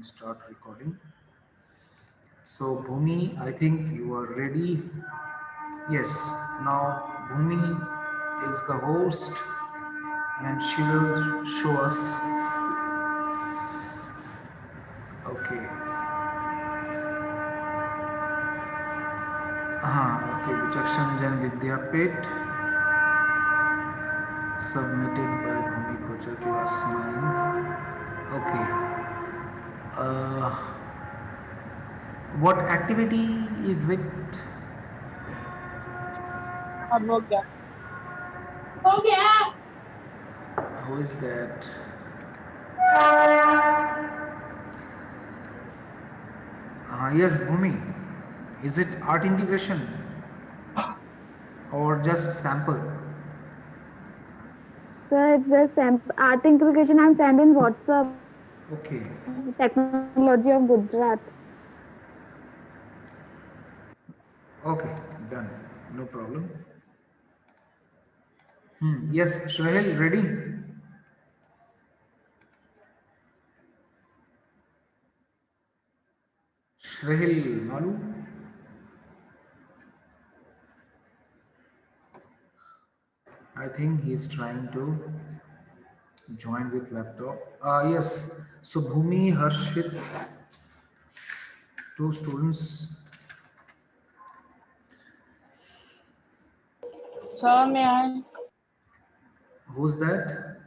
start recording. So Bhumi, I think you are ready. Yes, now Bhumi is the host and she will show us. Okay. Okay, Vichakshan Jan Vidyapit submitted by Bhumi Kocha class 9th. Okay. Uh, what activity is it? अब हो गया Who is that? Yes, Bhumi. Is it art integration or just sample? Sir, it's the art inculcation I'm sending WhatsApp. Okay. Technology of Gujarat. Okay, done. No problem. Yes, Shahil, ready? Shahil, Malu? I think he's trying to join with laptop. Yes. So Bhumi, Harshit, two students. Sir में आए Who's that?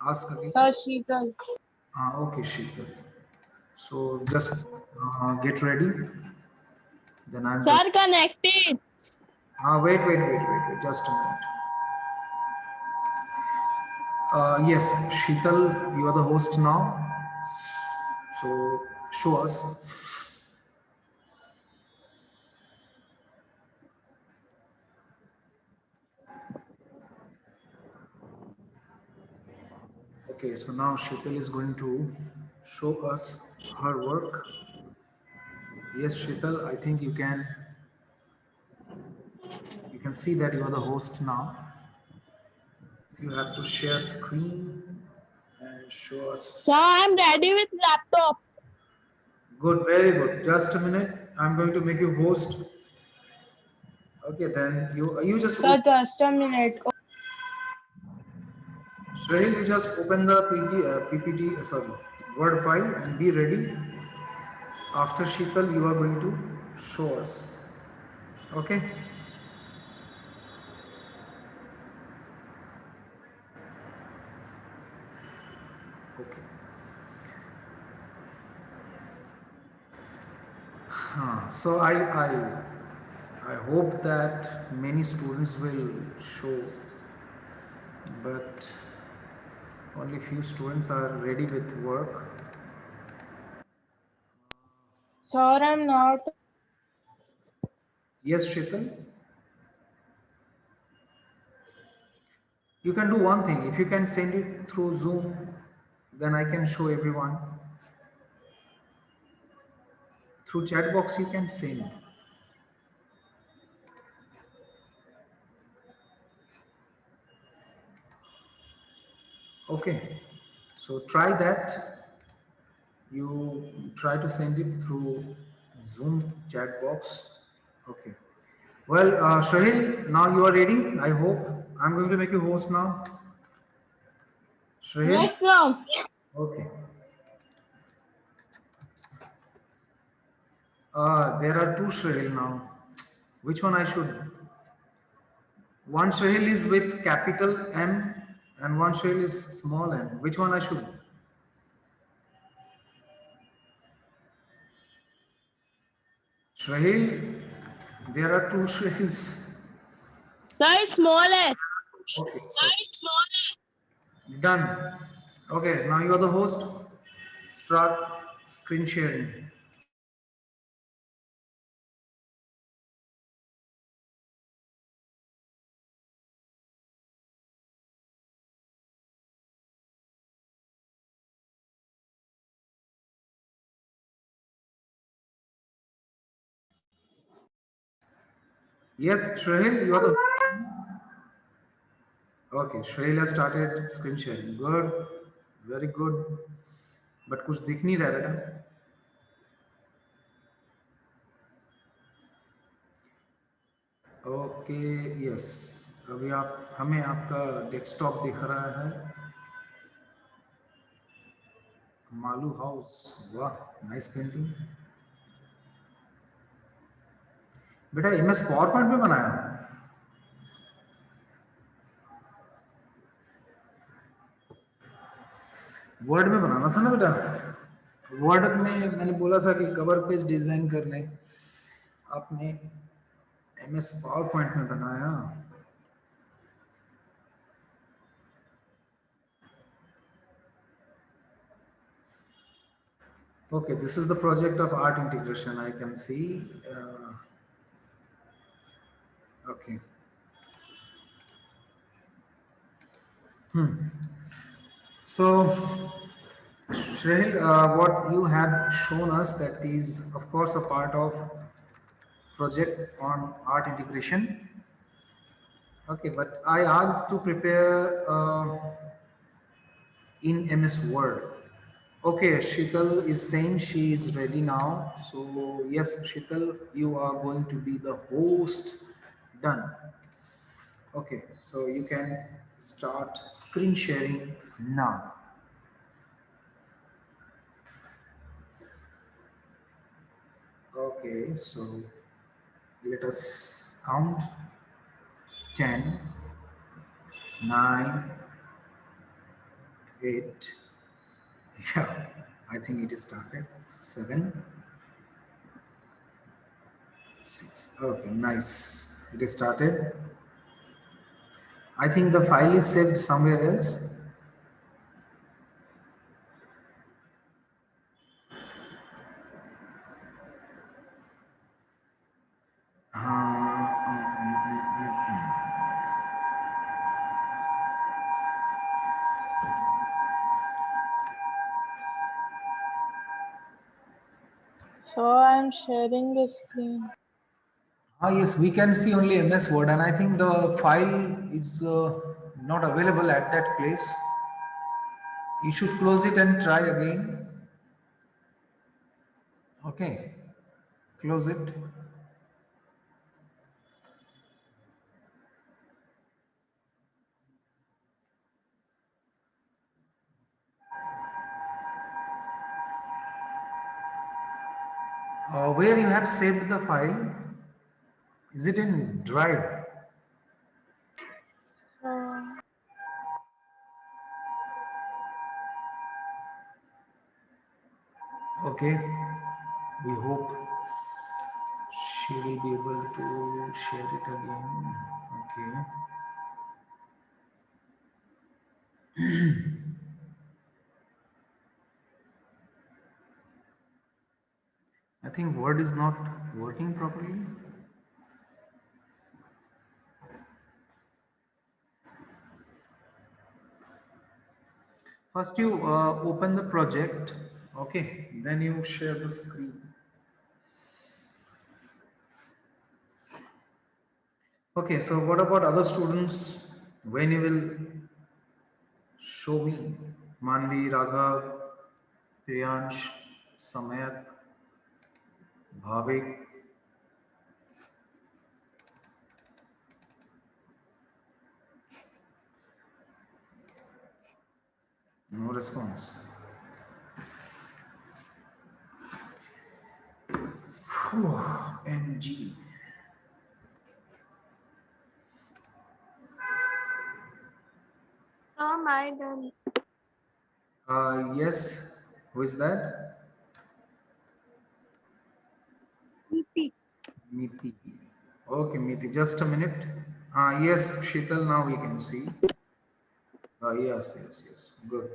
Ask again. Sir Sheetal Okay, Sheetal. So just get ready. Then I'm going. Sir connected Wait. Just a minute. Yes, Sheetal, you are the host now. So show us. Okay, so now Sheetal is going to show us her work. Yes, Sheetal, I think you can see that you are the host now. You have to share screen and show sir us. I am ready with laptop Good, very good. Just a minute. I'm going to make you host. Okay, then you just sir just a minute Srahil, you just open the PPT, sorry, Word file and be ready. After Sheetal, you are going to show us. Okay? Okay. So I hope that many students will show, but only few students are ready with work. Sir I am not Yes, Sheetal? You can do one thing. If you can send it through Zoom, then I can show everyone. Through chat box, you can send. Okay. So try that. You try to send it through Zoom chat box. Okay. Well, Shahil, now you are ready. I hope. I'm going to make you host now. Shahil? Yes sir Okay. There are two Shahil now. Which one I should? One Shahil is with capital M and one Shahil is small m. Which one I should? Shahil, there are two Shahils. Sir small है Okay. Done. Okay, now you are the host. Start screen sharing. Yes, Shrahil, you are the. Okay, Shrahil has started screen sharing. Good. Very good, but कुछ दिख नहीं रहा बेटा। Okay, yes, अभी आप हमें आपका डेस्कटॉप दिख रहा है। मालू हाउस, वाह, नाइस पेंटिंग। बेटा MS पावर पॉइंट में बनाया? वर्ड में बनाना था ना बेटा। वर्ड में मैंने बोला था कि कवर पेज डिजाइन करने, आपने MS पावर पॉइंट में बनाया। Okay, this is the project of art integration. I can see. Okay. So, Shrehil, what you have shown us, that is, of course, a part of project on art integration. Okay, but I asked to prepare in MS Word. Okay, Shital is saying she is ready now. So yes, Shital, you are going to be the host. Done. Okay, so you can start screen sharing now. Okay, so let us count. 10, 9, 8. Yeah, I think it is started. 7, 6. Okay, nice. It is started. I think the file is saved somewhere else. So I'm sharing the screen. Yes, we can see only MS Word, and I think the file is not available at that place. You should close it and try again. Okay, close it. Where you have saved the file? Is it in Drive? Uh, Okay, we hope she will be able to share it again. Okay. I think Word is not working properly. First you open the project, okay, then you share the screen. Okay, so what about other students? When you will show me? Manvi, Raghav, Priyansh, Samayat, Bhavik. No response. Whew, MG. oh, my done. Yes, who is that? Repeat. Miti. Okay, Miti, just a minute. Yes, Shital, now we can see. Yes, yes, yes, good.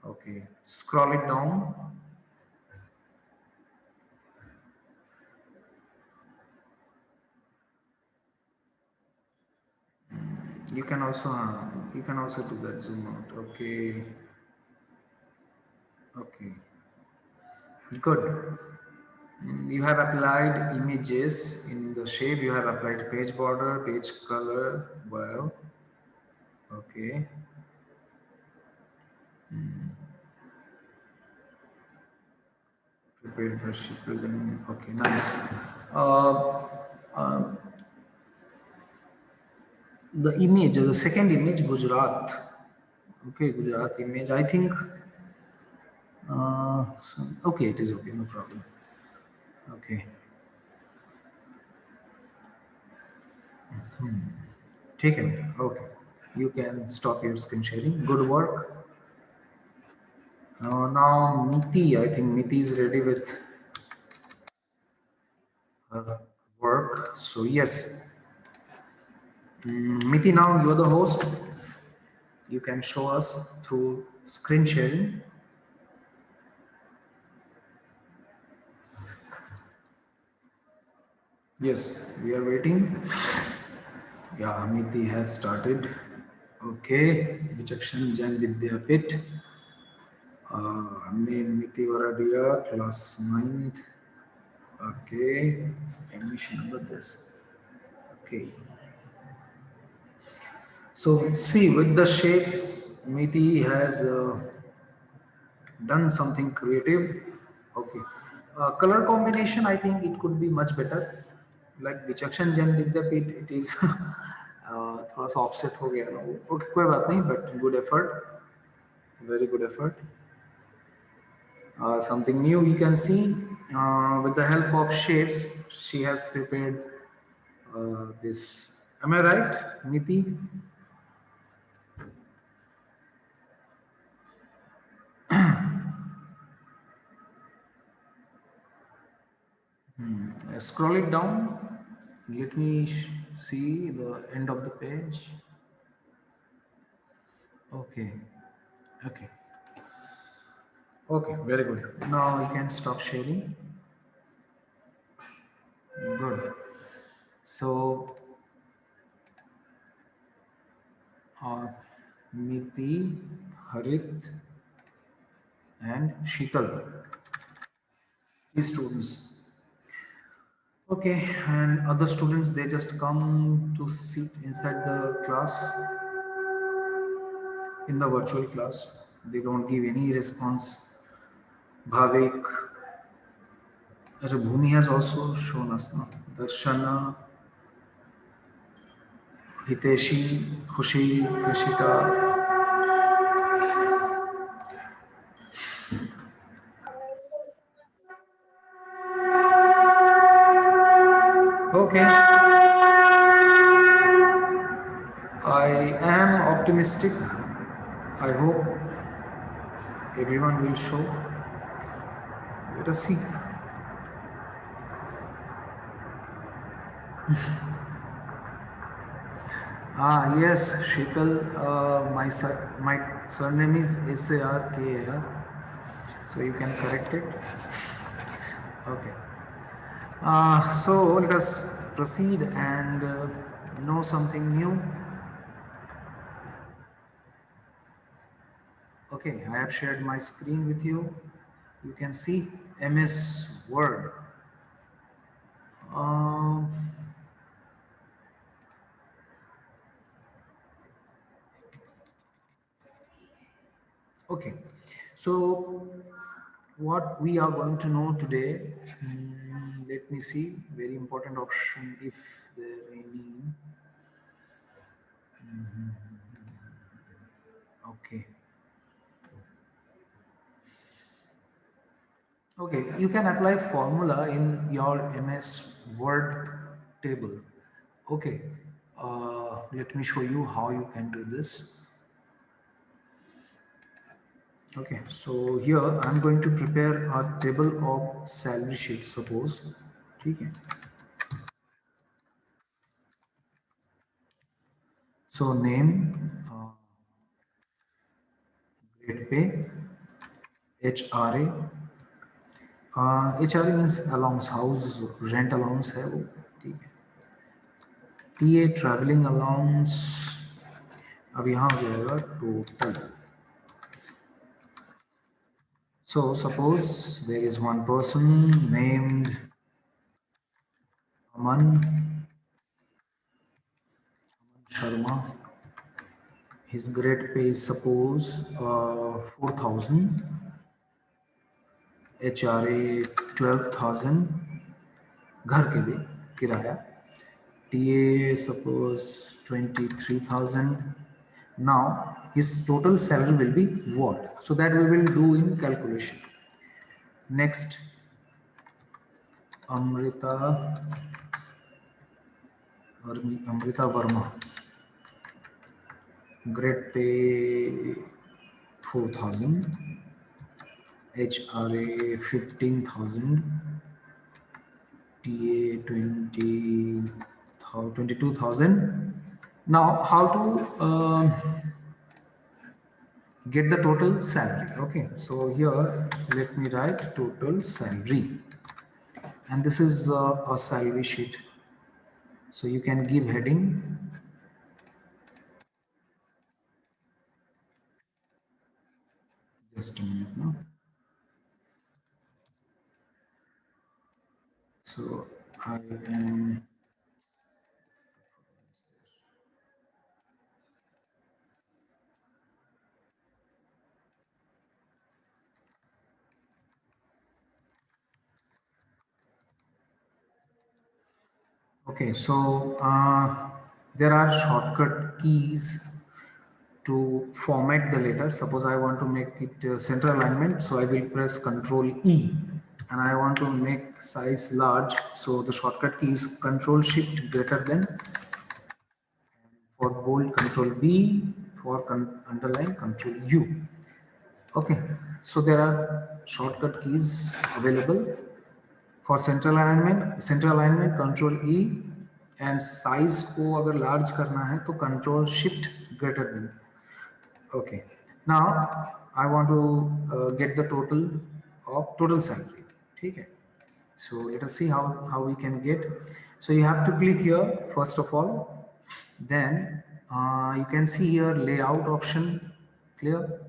Okay, scroll it down. You can also do that zoom out. Okay, okay, good. You have applied images in the shape. You have applied page border, page color. Well, okay. Prepared by Sheetal and okay, nice. Uh, uh, the image, the second image, Gujarat. Okay, Gujarat image. I think. Okay, it is okay, no problem. Okay. Take it. Okay. You can stop your screen sharing. Good work. Now Miti, I think Miti is ready with her work. So yes, Miti, now you're the host. You can show us through screen sharing. Yes, we are waiting. Yeah, Miti has started. Okay, Vichakshan Jain Vidyapit. Name Miti Varadia, class 9th. Okay, admission number this. Okay. So see, with the shapes, Miti has done something creative. Okay. Color combination, I think it could be much better. Like Vichakshan Jain Vidyapit, it is थोड़ा सा offset हो गया ना. Okay, कोई बात नहीं, but good effort, very good effort. Something new you can see with the help of shapes. She has prepared this. Am I right, Niti? Scroll it down. Let me see the end of the page. Okay. Okay. Okay. Very good. Now you can stop sharing. Good. So, uh, Miti, Harit, and Sheetal, these students. Okay, and other students they just come to sit inside the class in the virtual class. They don't give any response. Bhavik, Bhumi has also shown us now. Darshana, Hiteshi, Khushi, Krishika. Okay, I am optimistic. I hope everyone will show. Let us see. Ah, yes, Sheetal, my surname is Sarkar, so you can correct it. Okay. So let us proceed and know something new. Okay, I have shared my screen with you. You can see MS Word. Um, okay, so what we are going to know today, let me see, very important option if there any. Okay. Okay, you can apply formula in your MS Word table. Okay, let me show you how you can do this. Okay, so here I'm going to prepare a table of salary sheet, suppose. Okay. So name, grade pay, HRA. HRA means allowance, house rent allowance है वो, ठीक है. TA traveling allowance, अब यहाँ हो जाएगा total. So suppose there is one person named Aman Sharma. his grade pay is suppose 4,000, HRA 12,000 घर के लिए किराया, TA suppose 23,000. Now his total salary will be what? So that we will do in calculation. Next, Amrita Verma, grade pay 4,000, HRA 15,000, TA 22,000. Now how to get the total salary? Okay, so here let me write total salary, and this is a salary sheet, so you can give heading just a minute now. So I am okay, so there are shortcut keys to format the letter. Suppose I want to make it center alignment, so I will press Ctrl E, and I want to make size large, so the shortcut key is Ctrl Shift greater than, for bold Ctrl B, for underline Ctrl U. Okay, so there are shortcut keys available. For central alignment Ctrl E, and size को अगर large करना है तो Ctrl Shift greater than. Okay, now I want to get the total salary. ठीक है, so let us see how we can get. So you have to click here first of all, then you can see here layout option. Clear?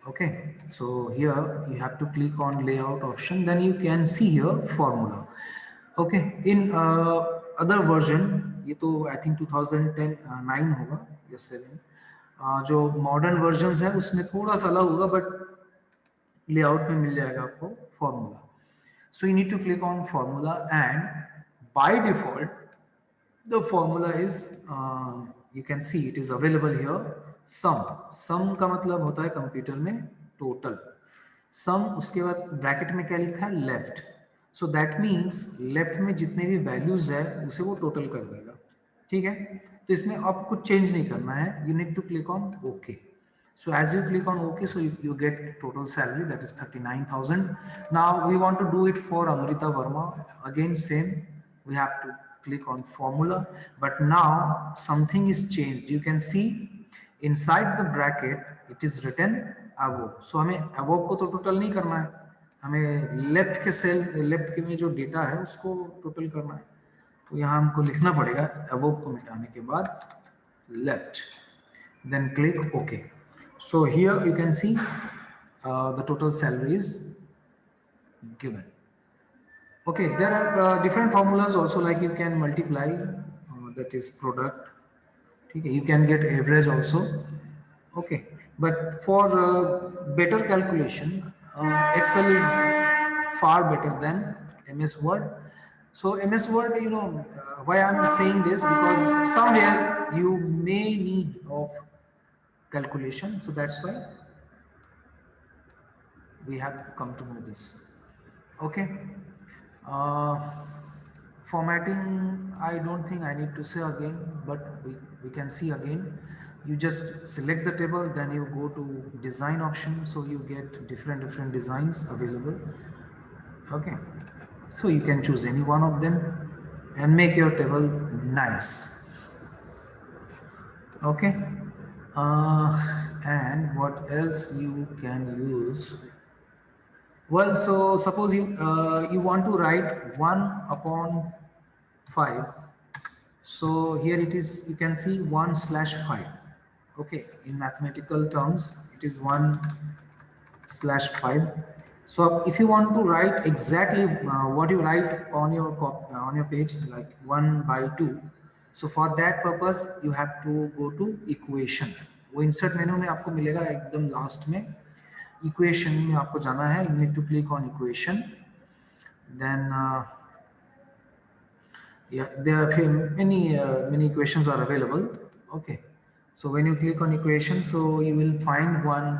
Okay, so here you have to click on layout option, then you can see here formula. Okay, in other version, ये तो I think 2010 9 होगा या 7, जो modern versions है उसमें थोड़ा सा अलग होगा, बट लेआउट में मिल जाएगा आपको formula. So you need to click on formula, and by default the formula is you can see it is available here. sum का मतलब होता है कंप्यूटर में टोटल. sum उसके बाद ब्रैकेट में क्या लिखा है, left. So that means left में जितने भी वैल्यूज है उसे वो टोटल कर देगा. ठीक है, तो इसमें अब कुछ चेंज नहीं करना है. You need to click on okay. So as you click on OK, so you get total salary, that is 39,000. Now we want to do it for Amrita Verma. Again same, we have to click on formula, but now something is changed. You can see inside the bracket it is written above. So हमें above को तो total नहीं करना है, हमें left के cell, left के में जो डेटा है उसको टोटल करना है. तो यहाँ हमको लिखना पड़ेगा above को मिटाने के बाद left, then click OK. So here you can see the total salary is given. Okay, there are different formulas also, like you can multiply, that is product. Okay, you can get average also. Okay, but for better calculation, Excel is far better than MS Word. So MS Word, you know, why I'm saying this, because somewhere you may need of calculation, so that's why we have come to know this. Okay, formatting I don't think I need to say again, but we can see again. You just select the table, then you go to design option, so you get different designs available. Okay, so you can choose any one of them and make your table nice. Okay, and what else you can use? Well, so suppose you want to write 1/5. So here it is, you can see 1/5. Okay, in mathematical terms it is 1/5. So if you want to write exactly what you write on your page, like 1/2, So for that purpose you have to go to equation. वो insert menu में आपको मिलेगा एकदम last में. Equation में आपको जाना है. You need to click on equation. Then yeah, there are many equations are available. Okay, so when you click on equation, so you will find one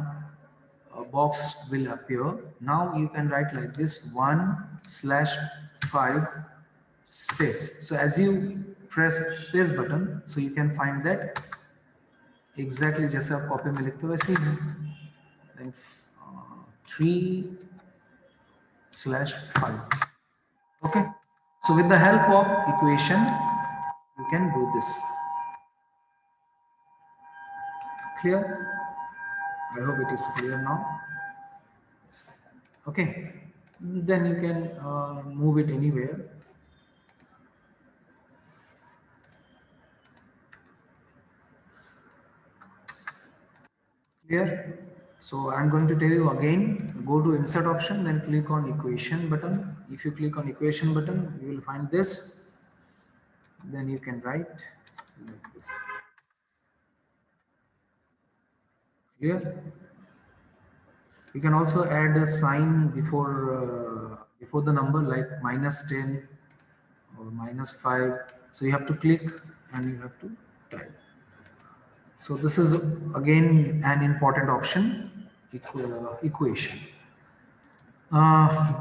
box will appear. Now you can write like this: 1/5 space. So as you press space button, so you can find that exactly जैसे आप copy में लिखते हो वैसे ही. Then 3/5. Okay, so with the help of equation you can do this. Clear? I hope it is clear now. Okay, then you can move it anywhere. Clear? So I'm going to tell you again, go to insert option, then click on equation button. If you click on equation button, you will find this. Then you can write like this. Clear? You can also add a sign before the number, like -10 or -5. So you have to click and you have to type. So this is again an important option, equation.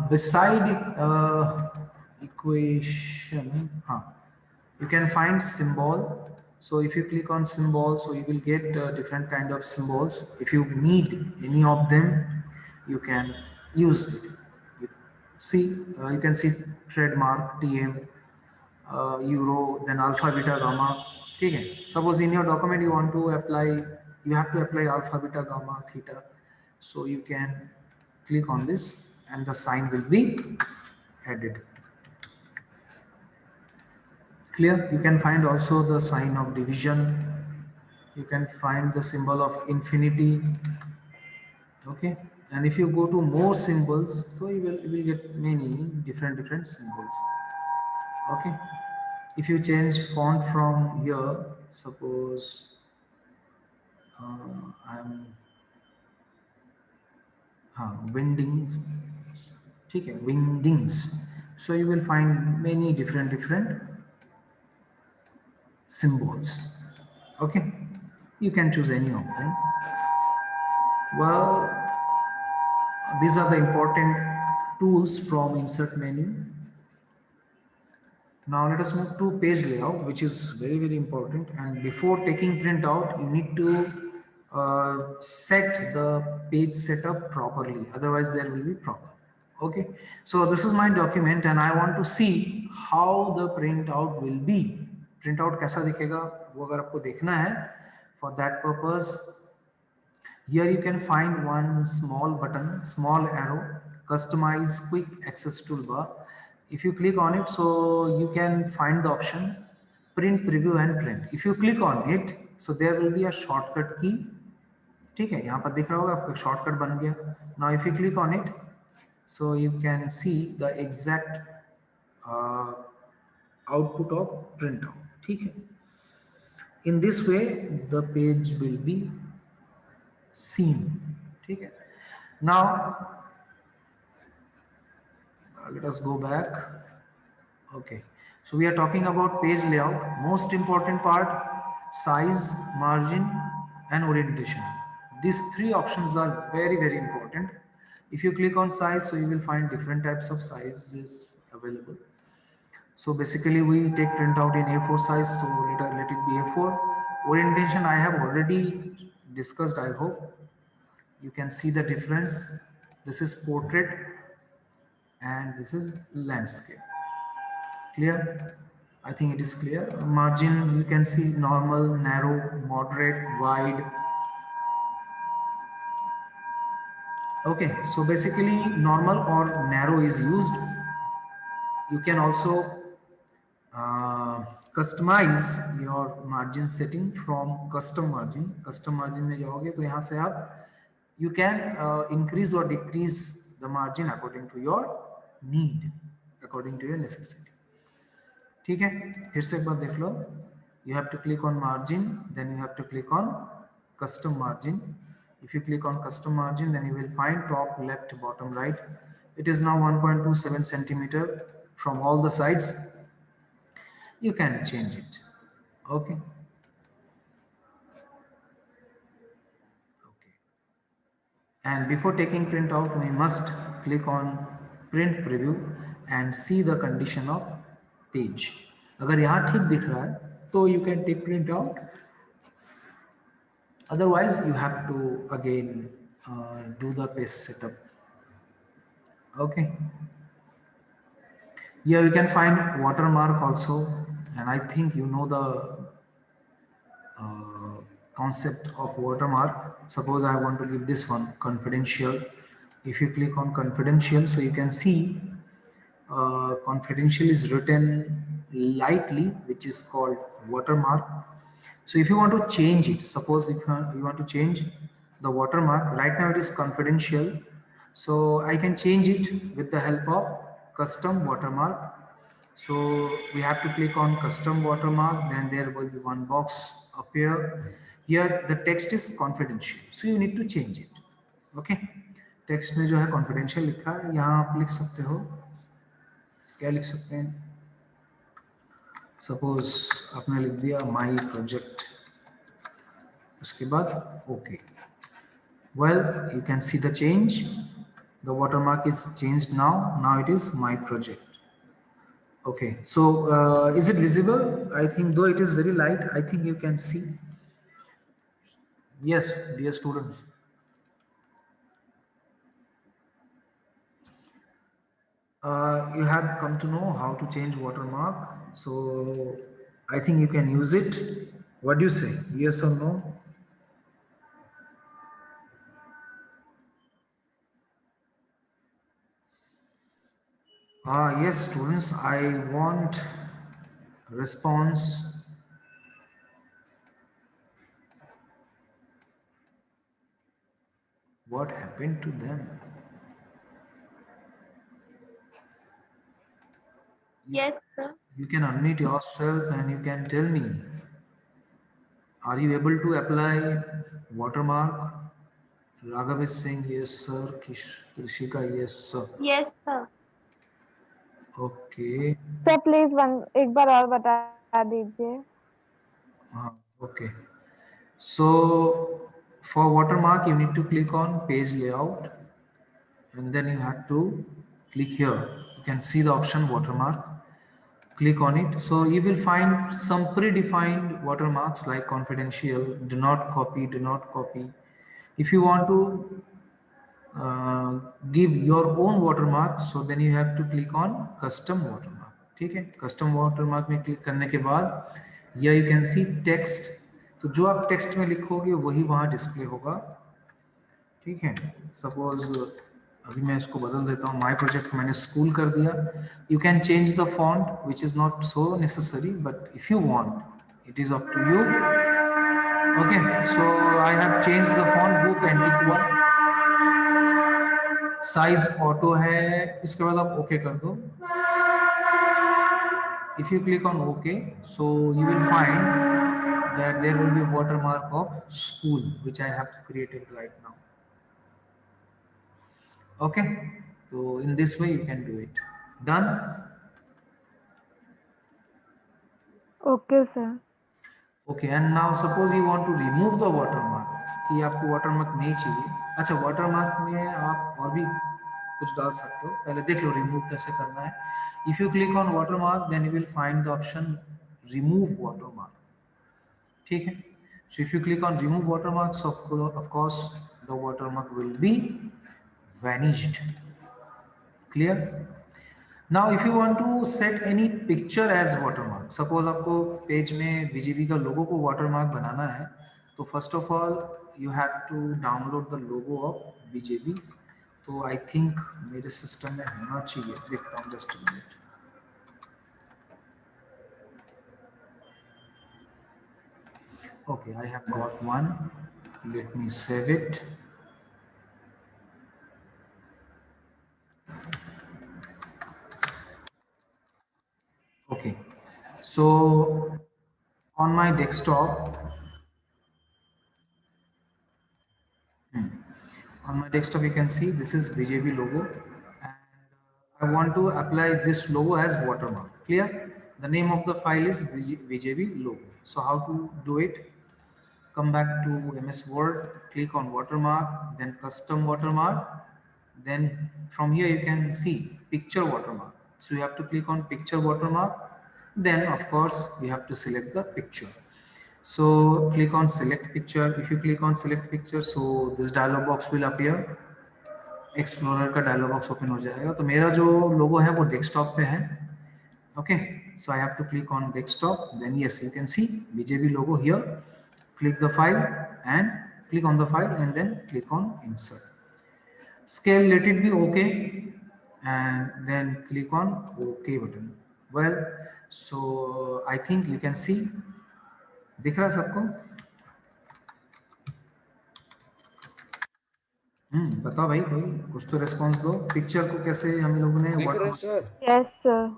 Beside equation, you can find symbol. So if you click on symbol, so you will get different kind of symbols. If you need any of them, you can use it. You can see trademark, TM, euro, then alpha, beta, gamma. Okay. Suppose in your document you want to apply, you have to apply alpha, beta, gamma, theta. So you can click on this and the sign will be added. Clear? You can find also the sign of division. You can find the symbol of infinity. Okay. And if you go to more symbols, so you will get many different symbols. Okay. If you change font from here, suppose I'm windings, okay, windings. So you will find many different symbols. Okay, you can choose any of them. Well, these are the important tools from insert menu. Now let us move to page layout, which is very important. And before taking print out, you need to set the page setup properly. Otherwise, there will be problem. Okay. So this is my document, and I want to see how the printout will be. Printout कैसा दिखेगा? वो अगर आपको देखना है, for that purpose, here you can find one small button, small arrow, customize quick access toolbar. If you click on it, so you can find the option print, preview and print. If you click on it, so there will be a shortcut key. ठीक है, यहाँ पर दिख रहा होगा आपको shortcut बन गया. Now if you click on it, so you can see the exact output of printout. ठीक है. In this way, the page will be seen. ठीक है. Now let us go back. Okay, so we are talking about page layout. Most important part: size, margin and orientation. These three options are very important. If you click on size, so you will find different types of sizes available. So basically we take printout in A4 size, so let it be A4. Orientation I have already discussed. I hope you can see the difference. This is portrait and this is landscape. Clear? I think it is clear. Margin, you can see normal, narrow, moderate, wide. Okay, so basically normal or narrow is used. You can also customize your margin setting from custom margin. Custom margin में जाओगे तो यहाँ से आप you can increase or decrease the margin according to your need, according to your necessity. ठीक है, फिर से एक बार देख लो. you have to click on margin, then you have to click on custom margin. If you click on custom margin, then you will find top left, bottom right. It is now 1.27 centimeter from all the sides. You can change it. Okay. Okay. And before taking print out, we must click on print preview and see the condition of page. अगर यहाँ ठीक दिख रहा है तो you can take print out. Otherwise, you have to again do the paste setup. Okay. Here you can find watermark also, and I think you know the concept of watermark. Suppose I want to leave this one confidential. If you click on confidential, so you can see confidential is written lightly, which is called watermark. So if you want to change it, suppose if you want to change the watermark, right now it is confidential. So I can change it with the help of custom watermark. So we have to click on custom watermark, then there will be one box appear. Here the text is confidential, so you need to change it. Okay, text में जो है confidential लिखा है, यहाँ आप लिख सकते हो, क्या लिख सकते हैं? Suppose आपने लिख दिया my project, उसके बाद okay. Well, you can see the change. The watermark is changed now. Now it is my project. Okay, so is it visible? I think though it is very light, I think you can see. Yes, dear students. You have come to know how to change watermark. So I think you can use it. What do you say? Yes or no? Yes, students, I want response. What happened to them? Yes, sir. You can unmute yourself and you can tell me, are you able to apply watermark? Raghav is saying yes, sir. Krishika, yes, sir. Yes, sir. Okay. Sir please एक बार और बता दीजिए. Okay. So for watermark, you need to click on page layout and then you have to click here. You can see the option watermark. Click on it. So you will find some predefined watermarks like confidential, do not copy, do not copy. If you want to give your own watermark, so then you have to click on custom watermark. ठीक है, custom watermark में click करने के बाद here you can see text. तो जो आप text में लिखोगे वही वहाँ डिस्प्ले होगा. ठीक है, सपोज अभी मैं इसको बदल देता हूँ, माय प्रोजेक्ट को मैंने स्कूल कर दिया. You can change the font which is not so necessary, but if you want it is up to you. Okay, so I have changed the font, Book Antiqua, size auto है. इसके बाद आप okay कर दो. If you click on OK, so you will find that there will be a watermark of school which I have created right now. Okay, so in this way you can do it. Done? Okay sir. Okay, and now suppose you want to remove the watermark, कि आपको watermark नहीं चाहिए. अच्छा, watermark में आप और भी कुछ डाल सकते हो. पहले देख लो remove कैसे करना है. If you click on watermark, then you will find the option remove watermark. ठीक है. So if you click on remove watermark, so of course the watermark will be vanished. Clear? Now if you want to set any picture as watermark, suppose आपको page में BJP का लोगो को watermark बनाना है, तो first of all you have to download the logo of BJP. तो I think मेरे system में होना चाहिए, देखता हूँ just a minute. Okay, I have got one. Let me save it. Okay, so on my desktop, on my desktop you can see this is BJB logo, and I want to apply this logo as watermark. Clear? The name of the file is BJB logo. So how to do it? Come back to MS Word, click on watermark, then custom watermark. Then from here you can see picture watermark. So you have to click on picture watermark. Then of course you have to select the picture. So click on select picture. If you click on select picture, so this dialog box will appear. Explorer का dialogue box open हो जाएगा. तो मेरा जो लोगो है वो desktop पे है. Okay, so I have to click on desktop. Then yes, you can see BJB logo here. Click the file and click on the file and then click on insert. Scale, let it be okay, and then click on OK button. Well, so I think you can see. दिख रहा है सबको? बताओ भाई, कोई कुछ तो response दो. पिक्चर को कैसे हम लोगों ने दिख रहा है sir. Yes, sir.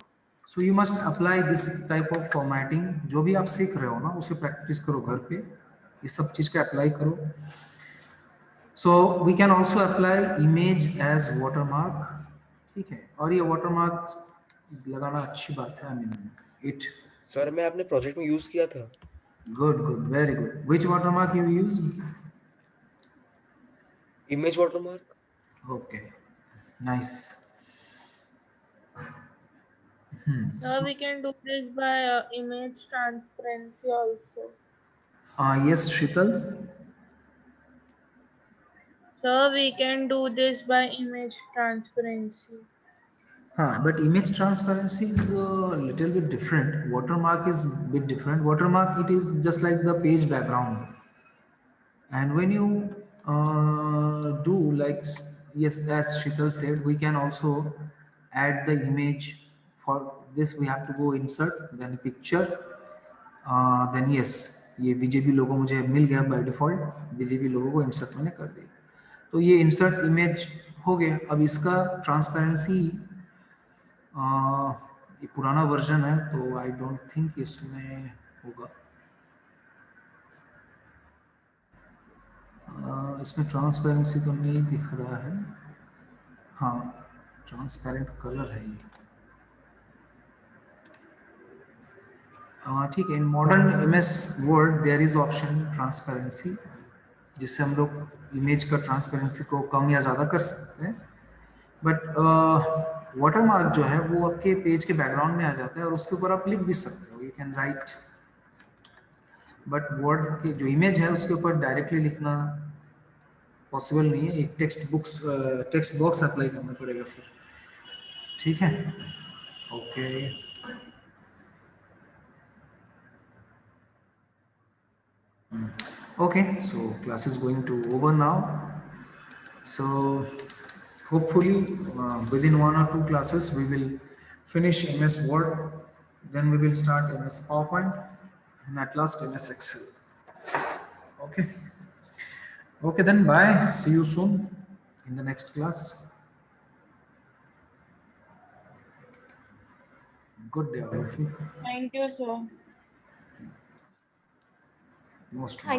So you must apply this type of formatting. जो भी आप सीख रहे हो ना उसे प्रैक्टिस करो घर पे, ये सब चीज़ का अप्लाई करो. So we can also apply image as watermark. ठीक है, और ये वाटरमार्क लगाना अच्छी बात है. आई मीन इट सर मैं अपने प्रोजेक्ट में यूज किया था. Good good, very good. Which watermark you use? Image watermark. Okay, nice. So we can do this by image transparency also. Yes Sheetal. So we can do this by image transparency. But image transparency is a little bit different. Watermark is a bit different. Watermark, it is just like the page background. And when you do like, yes, as Shital said, we can also add the image. For this we have to go insert, then picture, then yes, ये BJB लोगो मुझे मिल गया by default. BJB लोगो को insert मैंने कर दिया. तो ये insert image हो गया. अब इसका ट्रांसपेरेंसी, ये पुराना वर्जन है तो आई डोंट थिंक इसमें होगा. इसमें ट्रांसपेरेंसी तो नहीं दिख रहा है. हाँ, ट्रांसपेरेंट कलर है ये. ठीक है. In modern MS Word there is option transparency, जिससे हम लोग इमेज का ट्रांसपेरेंसी को कम या ज़्यादा कर सकते हैं. बट वाटरमार्क जो है वो आपके पेज के बैकग्राउंड में आ जाता है और उसके ऊपर आप लिख भी सकते हो. You can write. But word की जो इमेज है उसके ऊपर डायरेक्टली लिखना पॉसिबल नहीं है. एक टेक्स्ट बॉक्स अप्लाई करना पड़ेगा फिर. ठीक है. Okay. Okay, so class is going to over now. So hopefully within 1 or 2 classes we will finish MS Word, then we will start MS PowerPoint, and at last MS Excel. Okay. Okay, then bye. See you soon in the next class. Good day all of you. Thank you, sir. Most welcome.